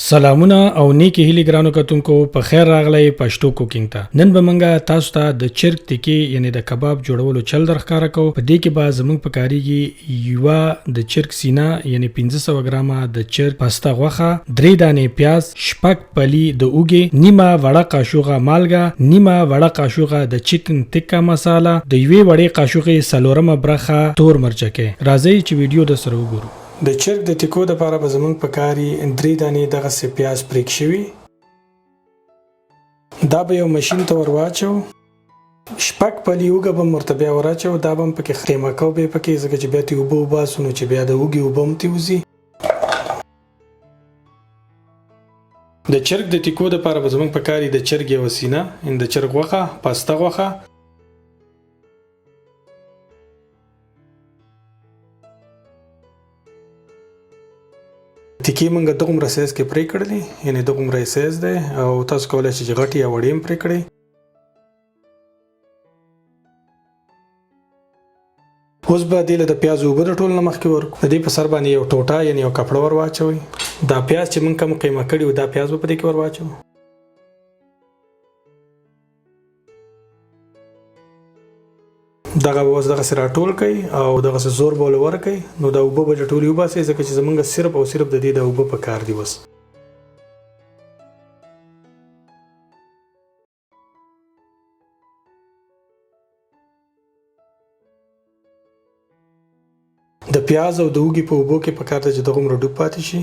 سلامونه او نیکی هیلي ګرانو کتونکو په خیر راغلی پښتو کوکینګ ته. نن به منګه تاسو ته د چرګ ټکی یعنی د کباب جوړولو چل درښکاره کوو. په دې کې به زموږ په کاریږي یوه د چرګ سینه یعنی 1500 ګرامه د چرګ پسته غوښه، 3 دانې پیاز، شپږ پلي د اوږې، نیمه وړه قاشوغه مالګه، نیمه وړه قاشوغه د چکن ټکا مساله، د یوې وړې قاشوغې څلورمه برخه تور مرچکې. راځئ چې ویډیو د سره وګورو. د چرګ د ټیکو لپاره به زموږ په کاري 3 دانې دغسې پیاز پرېک شوي. دا به یو ماشین ته ور واچو. شپږ پلي اوږه به ورته بیا ور اچوو. دا به هم پکې خیمه کوو بیا پکې، ځکه چې بیا ترې اوبه وباسو نو چې بیا د اوږې اوبه هم ترې وځي. د چرګ د ټیکو لپاره به زموږ په کاري د چرګ یوه سینه، د چرګ غوښه، پسته غوښه، ټکی مونږ دغومره سایز کې پرې کړلې، یعنی دغومره سایز دی او تاسو کولی شئ چې غټې یا وړې هم پرې کړئ. اوس به دې له د پیازو اوبه د ټول نه مخکې ورکړو. د دې په سر باندې یو ټوټه یعنی یو کپړه ور واچوئ. دا پیاز چې مونږ کوم قیمه کړي وو دا پیاز به په دې کې ور واچوو. دغه اوس دغسې راټول کړئ او دغسې زور به ورکړئ. نو دا اوبه به ټولې وباسئ، ځکه چې زموږ صرف او صرف د دې د اوبه په کار دي. بس د پیاز او د اوږې په اوبو کې پکار ده چې دغومره ډوب پاتې شي.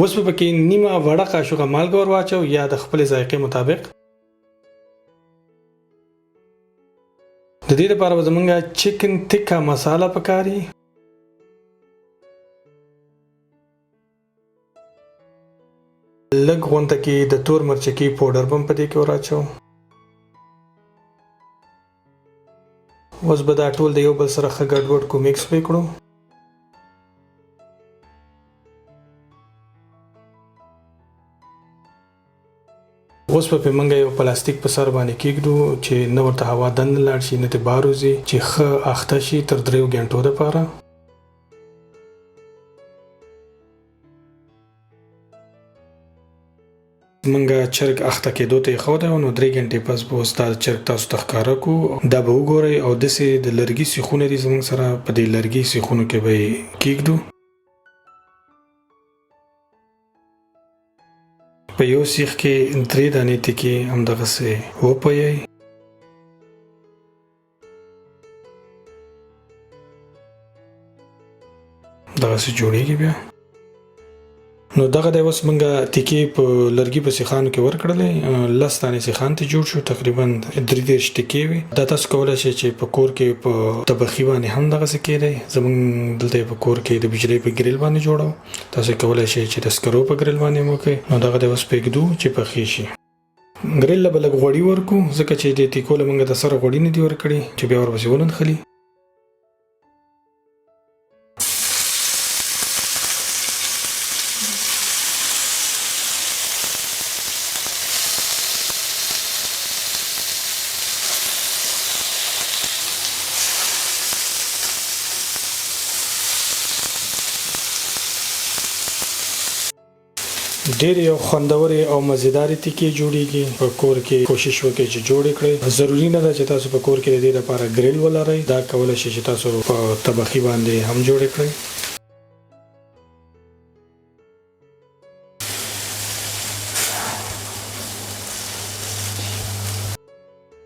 اوس به پکې نیمه وړه قاشوغه مالګه ور واچو یا د خپلې ذایقې مطابق. د دې لپاره به زموږ چکن ټکا مساله پکاري. لږ غونته کې د تور مرچکي پوډر به هم په دې کې ور اچوو. اوس به دا ټول د یو بل سره ښه ګډوډ کو میکس به کړو. اوس به پې موږ یو پلاستیک په سر باندې کېږدو چې نه ورته هوا دننه لاړ شي، نه ترې بهر وځي، چې ښه اخته شي تر 3 ګنټو دپاره. موږ چرګ اخته کېدو ته ایښودی و، نو 3 ګنټې پس به اوس دا چرګ تاسو ته ښکاره کړو. دا به وګورئ او داسې د لرګي سیخونه دي زموږ سره، په دې لرګي سیخونو کې به یې کېږدو. په یو سیخ کې 3 دانې ټکي همدغسې وپویئ. دغسې جوړیږي بیا. نو دغه دی اوس موږ ټکي په لرګي په سیخانو کې ورکړلې. 10 دانې سیخان ته جوړ شو، تقریبا 33 ټکي وي. دا تاسو کولی شئ چې په کور کې په طبخي باندې هم دغسې کېدی. زموږ دلته په کور کې د بجلۍ په ګریل باندې جوړو. تاسو کولی شئ چې د سکرو په ګریل باندې هم وکړئ. نو دغه دی اوس پرېږدو چې پخې شي. ګریل له به لږ غوړي ورکړو، ځکه چې د ټیکو له موږ د سره غوړي نه دي ورکړي چې بیا ورپسې وننښلي. ډېرې یو خوندورې او مزیدارې ټکي جوړیږي. په کور کې کوشش وکړئ چې جوړې کړئ. ضروري نه ده چې تاسو په کور کې د دې لپاره ګریل ولرئ. دا کولی شئ چې تاسو په طبخي باندې هم جوړې کړئ.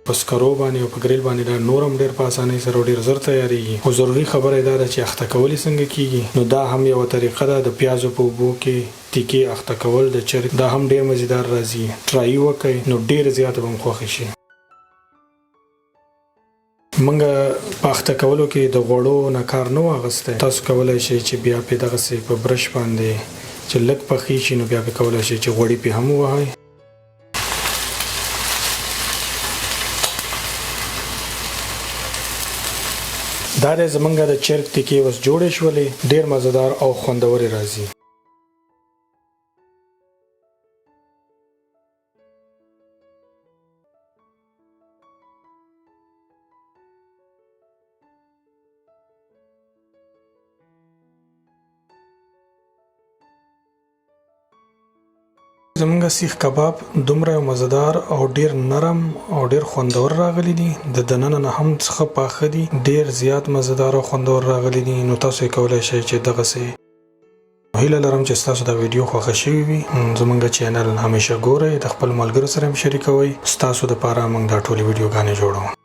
په سکرو باندې او په ګریل باندې دا نور هم ډېر په اسانۍ سره او ډېر زر تیارېږي. خو ضروري خبره یې دا ده چې اخته کول یې څنګه کېږي. نو دا هم یوه طریقه ده د پیازو په اوبو کې ټکي اخته کول د چرګ. دا هم ډېر مزیدار راځي. ټرای وکړئ نو ډېر زیات به هم خوښې شي. موږ په اخته کولو کې د غوړو نه کار نه و اخیستی. تاسو کولی شئ چې بیا پې دغسې په برش باندې چې لږ پخې شي نو بیا پې کولی شئ چې غوړي پې هم ووهئ. دا دی زموږ د چرګ ټکي اوس جوړې شولې. ډېر مزهدار او خوندورې راځي. زمونږ سیخ کباب دومره مزدار او ډیر نرم او ډیر خوندور راغلي دي د دننه نه هم څخه پاخه دي ډیر زیات مزدار او خوندور راغلي دي نو تاسو کولای شئ چې دغه سي هیله لرم چې تاسو دا ویډیو خوښ شوی وي زمونږ چینل همیشه ګورئ د خپل ملګرو سره هم شریکوئ تاسو د پاره موږ دا ټولې ویډیوګانې جوړو